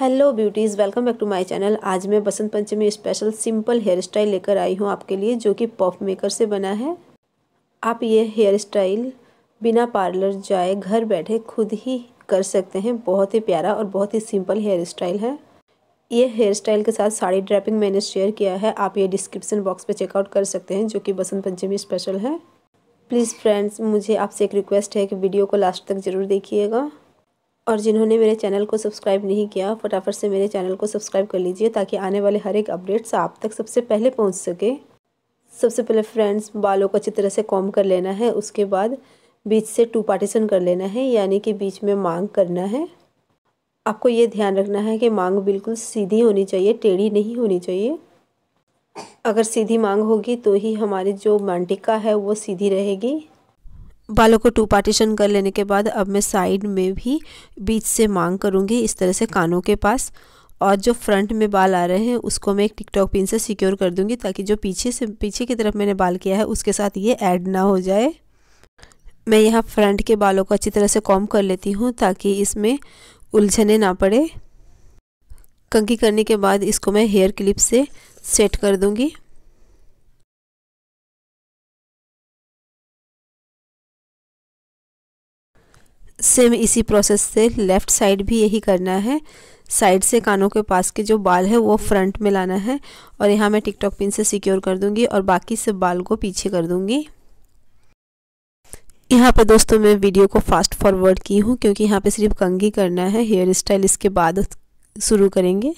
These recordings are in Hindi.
Hello beauties, welcome back to my channel. आज मैं Basant Panchami special simple hair style लेकर आई हूँ आपके लिए, जो कि पफ मेकर से बना है। आप ये हेयर स्टाइल बिना पार्लर जाए घर बैठे खुद ही कर सकते हैं। बहुत ही प्यारा और बहुत ही सिंपल हेयर स्टाइल है। ये हेयर स्टाइल के साथ साड़ी ड्रैपिंग मैंने शेयर किया है, आप ये डिस्क्रिप्शन बॉक्स पे चेकआउट कर सकते हैं, जो कि बसंत पंचमी स्पेशल है। प्लीज़ फ्रेंड्स, मुझे आपसे एक रिक्वेस्ट है कि वीडियो को लास्ट तक ज़रूर देखिएगा। और जिन्होंने मेरे चैनल को सब्सक्राइब नहीं किया, फटाफट से मेरे चैनल को सब्सक्राइब कर लीजिए, ताकि आने वाले हर एक अपडेट्स आप तक सबसे पहले पहुंच सके। सबसे पहले फ्रेंड्स, बालों को अच्छी तरह से कॉम्ब कर लेना है। उसके बाद बीच से 2 पार्टीशन कर लेना है, यानी कि बीच में मांग करना है। आपको ये ध्यान रखना है कि मांग बिल्कुल सीधी होनी चाहिए, टेढ़ी नहीं होनी चाहिए। अगर सीधी मांग होगी तो ही हमारी जो मांटिका है वो सीधी रहेगी। बालों को 2 पार्टीशन कर लेने के बाद अब मैं साइड में भी बीच से मांग करूँगी, इस तरह से कानों के पास। और जो फ्रंट में बाल आ रहे हैं उसको मैं एक टिकटॉक पिन से सिक्योर कर दूँगी, ताकि जो पीछे की तरफ मैंने बाल किया है उसके साथ ये ऐड ना हो जाए। मैं यहाँ फ्रंट के बालों को अच्छी तरह से कॉम्ब कर लेती हूँ, ताकि इसमें उलझने ना पड़े। कंघी करने के बाद इसको मैं हेयर क्लिप से सेट कर दूँगी। सेम इसी प्रोसेस से लेफ़्ट साइड भी यही करना है। साइड से कानों के पास के जो बाल है वो फ्रंट में लाना है, और यहाँ मैं टिकटॉक पिन से सिक्योर कर दूंगी और बाकी सब बाल को पीछे कर दूंगी। यहाँ पे दोस्तों मैं वीडियो को फास्ट फॉरवर्ड की हूँ, क्योंकि यहाँ पे सिर्फ कंघी करना है, हेयर स्टाइल इसके बाद शुरू करेंगे।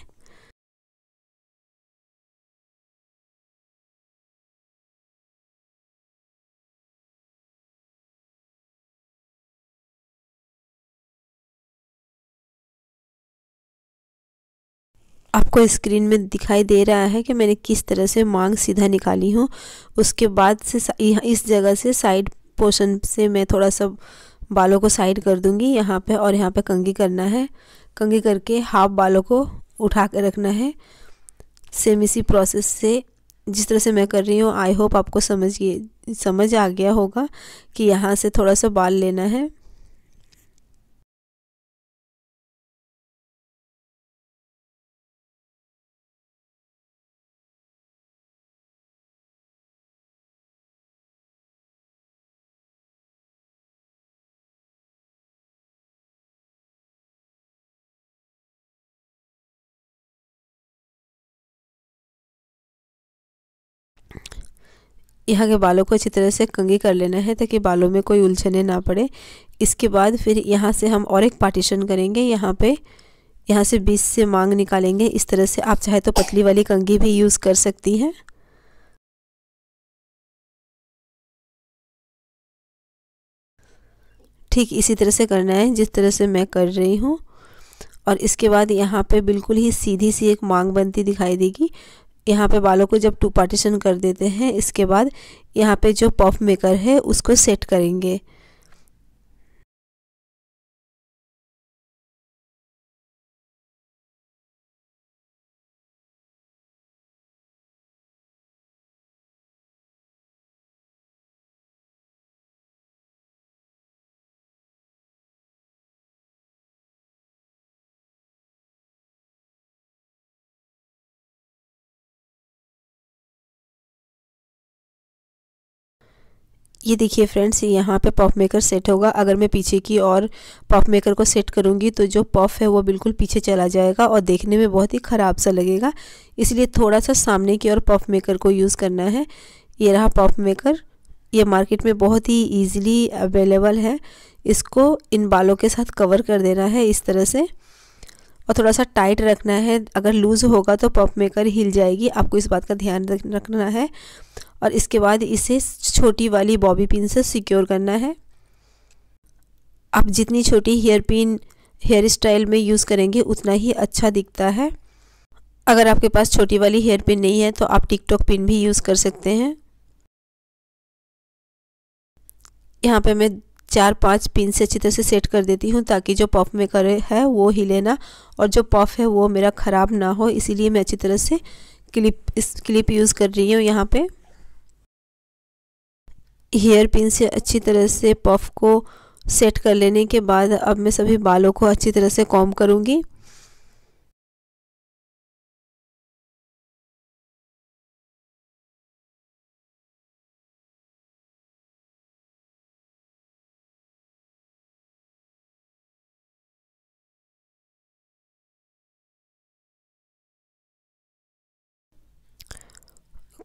आपको स्क्रीन में दिखाई दे रहा है कि मैंने किस तरह से मांग सीधा निकाली हूँ। उसके बाद से इस जगह से साइड पोर्शन से मैं थोड़ा सा बालों को साइड कर दूंगी यहाँ पे, और यहाँ पे कंघी करना है। कंघी करके हाफ बालों को उठा कर रखना है। सेम इसी प्रोसेस से जिस तरह से मैं कर रही हूँ, आई होप आपको समझ आ गया होगा कि यहाँ से थोड़ा सा बाल लेना है। यहाँ के बालों को अच्छी तरह से कंघी कर लेना है, ताकि बालों में कोई उलझने ना पड़े। इसके बाद फिर यहाँ से हम और एक पार्टीशन करेंगे। यहाँ से बीच से मांग निकालेंगे इस तरह से। आप चाहे तो पतली वाली कंघी भी यूज़ कर सकती हैं। ठीक इसी तरह से करना है जिस तरह से मैं कर रही हूँ। और इसके बाद यहाँ पे बिल्कुल ही सीधी सी एक मांग बनती दिखाई देगी। यहाँ पे बालों को जब 2 पार्टीशन कर देते हैं, इसके बाद यहाँ पे जो पफ मेकर है उसको सेट करेंगे। ये देखिए फ्रेंड्स, यहाँ पे पफ मेकर सेट होगा। अगर मैं पीछे की और पफ मेकर को सेट करूँगी तो जो पफ है वो बिल्कुल पीछे चला जाएगा और देखने में बहुत ही ख़राब सा लगेगा। इसलिए थोड़ा सा सामने की ओर पफ मेकर को यूज़ करना है। ये रहा पफ मेकर। ये मार्केट में बहुत ही ईजिली अवेलेबल है। इसको इन बालों के साथ कवर कर देना है इस तरह से, और थोड़ा सा टाइट रखना है। अगर लूज़ होगा तो पफ मेकर हिल जाएगी, आपको इस बात का ध्यान रखना है। और इसके बाद इसे छोटी वाली बॉबी पिन से सिक्योर करना है। आप जितनी छोटी हेयर पिन हेयर स्टाइल में यूज़ करेंगे उतना ही अच्छा दिखता है। अगर आपके पास छोटी वाली हेयर पिन नहीं है तो आप टिकटॉक पिन भी यूज़ कर सकते हैं। यहाँ पे मैं 4-5 पिन से अच्छी तरह से सेट कर देती हूँ, ताकि जो पफ मेकर है वो हिले ना, और जो पफ है वो मेरा ख़राब ना हो। इसीलिए मैं अच्छी तरह से क्लिप यूज़ कर रही हूँ। यहाँ पे हेयर पिन से अच्छी तरह से पफ को सेट कर लेने के बाद अब मैं सभी बालों को अच्छी तरह से कॉम्ब करूँगी।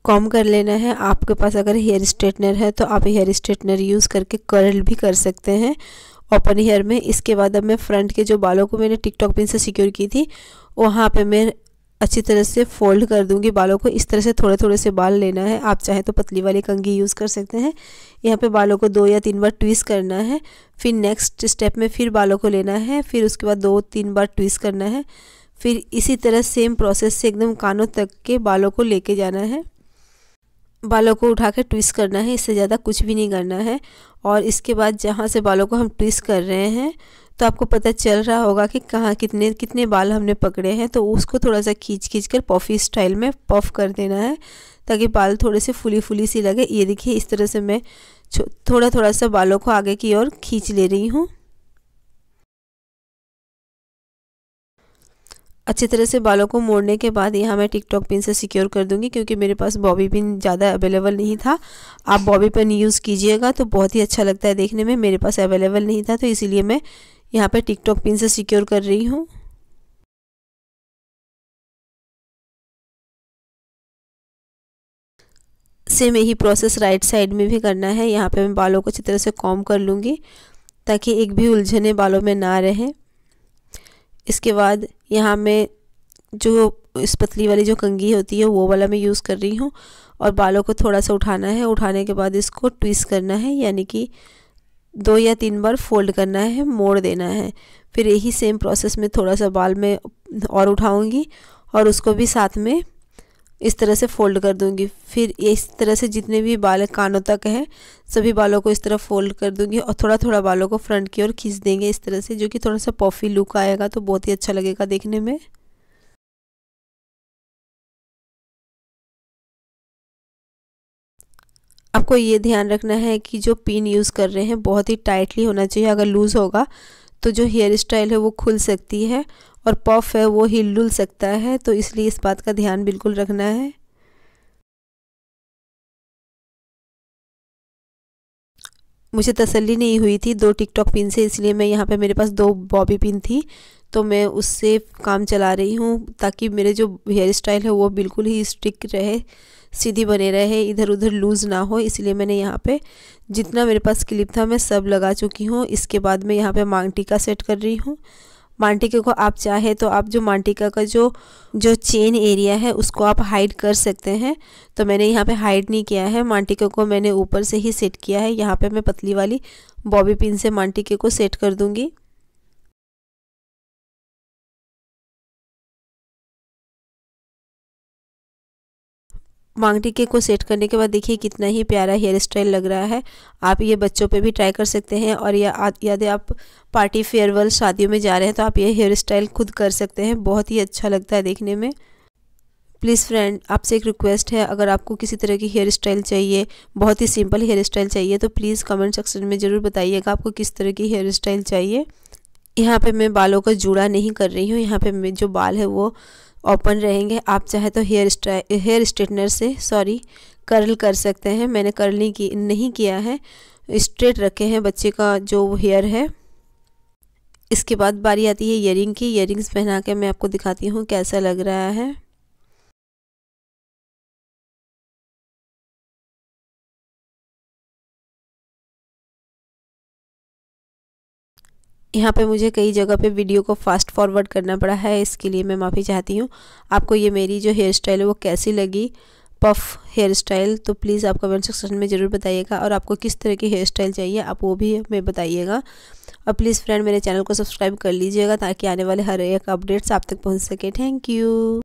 कॉम्ब कर लेना है। आपके पास अगर हेयर स्ट्रेटनर है तो आप हेयर स्ट्रेटनर यूज़ करके कर्ल भी कर सकते हैं ओपन हेयर में। इसके बाद अब मैं फ्रंट के जो बालों को मैंने टिकटॉक पिन से सिक्योर की थी वहाँ पे मैं अच्छी तरह से फोल्ड कर दूंगी बालों को। इस तरह से थोड़े थोड़े से बाल लेना है। आप चाहे तो पतली वाली कंघी यूज़ कर सकते हैं। यहाँ पे बालों को 2 या 3 बार ट्विस्ट करना है। फिर नेक्स्ट स्टेप में फिर बालों को लेना है, फिर उसके बाद 2-3 बार ट्विस्ट करना है। फिर इसी तरह सेम प्रोसेस से एकदम कानों तक के बालों को लेके जाना है। बालों को उठा के ट्विस्ट करना है, इससे ज़्यादा कुछ भी नहीं करना है। और इसके बाद जहाँ से बालों को हम ट्विस्ट कर रहे हैं तो आपको पता चल रहा होगा कि कहाँ कितने कितने बाल हमने पकड़े हैं। तो उसको थोड़ा सा खींच कर पॉफी स्टाइल में पफ कर देना है ताकि बाल थोड़े से फुली फुली सी लगे। ये देखिए इस तरह से मैं थोड़ा थोड़ा सा बालों को आगे की ओर खींच ले रही हूँ। अच्छी तरह से बालों को मोड़ने के बाद यहाँ मैं टिकटॉक पिन से सिक्योर कर दूंगी, क्योंकि मेरे पास बॉबी पिन ज़्यादा अवेलेबल नहीं था। आप बॉबी पिन यूज़ कीजिएगा तो बहुत ही अच्छा लगता है देखने में। मेरे पास अवेलेबल नहीं था तो इसीलिए मैं यहाँ पे टिकटॉक पिन से सिक्योर कर रही हूँ। सेम यही प्रोसेस राइट साइड में भी करना है। यहाँ पे मैं बालों को अच्छी तरह से कॉम्ब कर लूँगी ताकि एक भी उलझने बालों में ना रहे। इसके बाद यहाँ मैं जो इस पतली वाली जो कंघी होती है वो वाला मैं यूज़ कर रही हूँ और बालों को थोड़ा सा उठाना है। उठाने के बाद इसको ट्विस्ट करना है, यानी कि 2 या 3 बार फोल्ड करना है, मोड़ देना है। फिर यही सेम प्रोसेस में थोड़ा सा बाल में और उठाऊंगी और उसको भी साथ में इस तरह से फोल्ड कर दूंगी। फिर इस तरह से जितने भी बाल कानों तक हैं सभी बालों को इस तरह फोल्ड कर दूंगी और थोड़ा थोड़ा बालों को फ्रंट की ओर खींच देंगे इस तरह से, जो कि थोड़ा सा पफी लुक आएगा तो बहुत ही अच्छा लगेगा देखने में। आपको ये ध्यान रखना है कि जो पिन यूज़ कर रहे हैं बहुत ही टाइटली होना चाहिए। अगर लूज़ होगा तो जो हेयर स्टाइल है वो खुल सकती है और पफ है वो हिल डुल सकता है, तो इसलिए इस बात का ध्यान बिल्कुल रखना है। मुझे तसल्ली नहीं हुई थी 2 टिकटॉक पिन से, इसलिए मैं यहाँ पे मेरे पास 2 बॉबी पिन थी तो मैं उससे काम चला रही हूँ ताकि मेरे जो हेयर स्टाइल है वो बिल्कुल ही स्टिक रहे, सीधी बने रहे, इधर उधर लूज़ ना हो। इसलिए मैंने यहाँ पे जितना मेरे पास क्लिप था मैं सब लगा चुकी हूँ। इसके बाद मैं यहाँ पे मांग टीका सेट कर रही हूँ। मांग टीके को आप चाहे तो आप जो मांग टीका का जो चेन एरिया है उसको आप हाइड कर सकते हैं, तो मैंने यहाँ पे हाइड नहीं किया है। मांग टीके को मैंने ऊपर से ही सेट किया है। यहाँ पे मैं पतली वाली बॉबी पिन से मांग टीके को सेट कर दूँगी। मांग टीके को सेट करने के बाद देखिए कितना ही प्यारा हेयर स्टाइल लग रहा है। आप ये बच्चों पे भी ट्राई कर सकते हैं और यदि आप पार्टी फेयरवेल शादियों में जा रहे हैं तो आप ये हेयर स्टाइल खुद कर सकते हैं, बहुत ही अच्छा लगता है देखने में। प्लीज़ फ्रेंड, आपसे एक रिक्वेस्ट है, अगर आपको किसी तरह की हेयर स्टाइल चाहिए, बहुत ही सिंपल हेयर स्टाइल चाहिए, तो प्लीज़ कमेंट सेक्शन में ज़रूर बताइएगा आपको किस तरह की हेयर स्टाइल चाहिए। यहाँ पे मैं बालों का जूड़ा नहीं कर रही हूँ, यहाँ पे जो बाल है वो ओपन रहेंगे। आप चाहे तो हेयर स्ट्रेटनर से कर्ल कर सकते हैं। मैंने कर्ल नहीं किया है, स्ट्रेट रखे हैं बच्चे का जो हेयर है। इसके बाद बारी आती है ईयरिंग की। ईयरिंग्स पहना के मैं आपको दिखाती हूँ कैसा लग रहा है। यहाँ पे मुझे कई जगह पे वीडियो को फास्ट फॉरवर्ड करना पड़ा है, इसके लिए मैं माफ़ी चाहती हूँ। आपको ये मेरी जो हेयर स्टाइल है वो कैसी लगी, पफ हेयर स्टाइल, तो प्लीज़ आप कमेंट सेक्शन में ज़रूर बताइएगा। और आपको किस तरह की हेयर स्टाइल चाहिए आप वो भी हमें बताइएगा। और प्लीज़ फ्रेंड मेरे चैनल को सब्सक्राइब कर लीजिएगा ताकि आने वाले हर एक अपडेट्स आप तक पहुँच सके। Thank you.